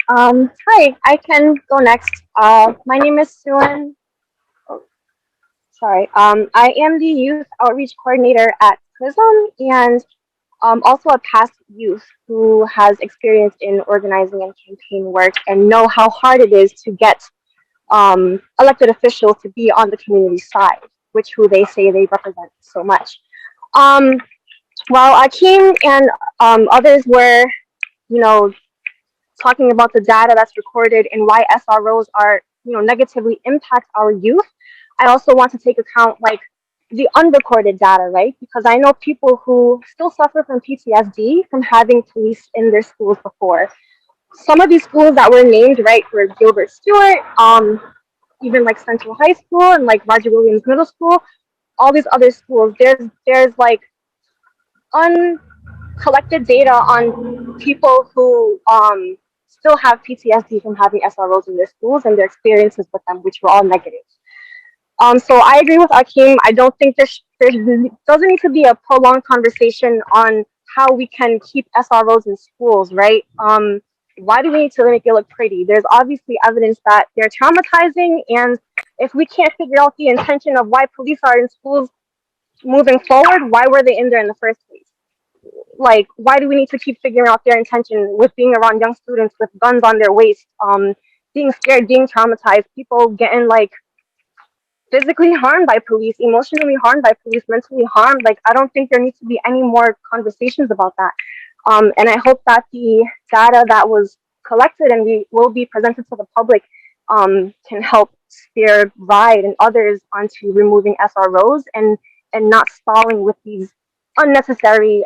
Hi, I can go next. My name is Suen. Oh, sorry. I am the youth outreach coordinator at PRISM and also a past youth who has experience in organizing and campaign work and know how hard it is to get elected officials to be on the community side, which who they say they represent so much. Um, while Akeem and others were, you know, talking about the data that's recorded and why SROs are, negatively impact our youth, I also want to take account like the unrecorded data, right? Because I know people who still suffer from PTSD from having police in their schools before. Some of these schools that were named, right, were Gilbert Stuart, even like Central High School and like Roger Williams Middle School. All these other schools, there's like uncollected data on people who still have PTSD from having SROs in their schools and their experiences with them, which were all negative. So I agree with Akeem. I don't think there doesn't need to be a prolonged conversation on how we can keep SROs in schools, right? Why do we need to make it look pretty? There's obviously evidence that they're traumatizing, and if we can't figure out the intention of why police are in schools moving forward, why were they in there in the first place? Like, why do we need to keep figuring out their intention with being around young students with guns on their waist, being scared, being traumatized, people getting like physically harmed by police, emotionally harmed by police, mentally harmed? Like, I don't think there needs to be any more conversations about that. And I hope that the data that was collected and we will be presented to the public can help steer RIDE and others onto removing SROs and not stalling with these unnecessary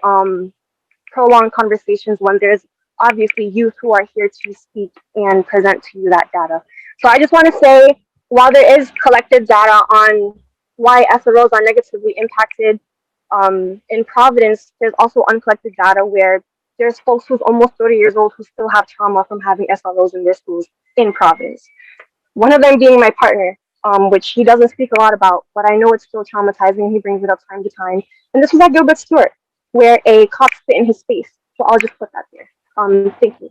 prolonged conversations when there's obviously youth who are here to speak and present to you that data. So I just want to say, while there is collected data on why SROs are negatively impacted in Providence, there's also uncollected data where there's folks who's almost 30 years old who still have trauma from having SROs in their schools in Providence. One of them being my partner, which he doesn't speak a lot about, but I know it's still traumatizing. He brings it up time to time. And this was at Gilbert Stuart, where a cop spit in his face. So I'll just put that there. Thank you.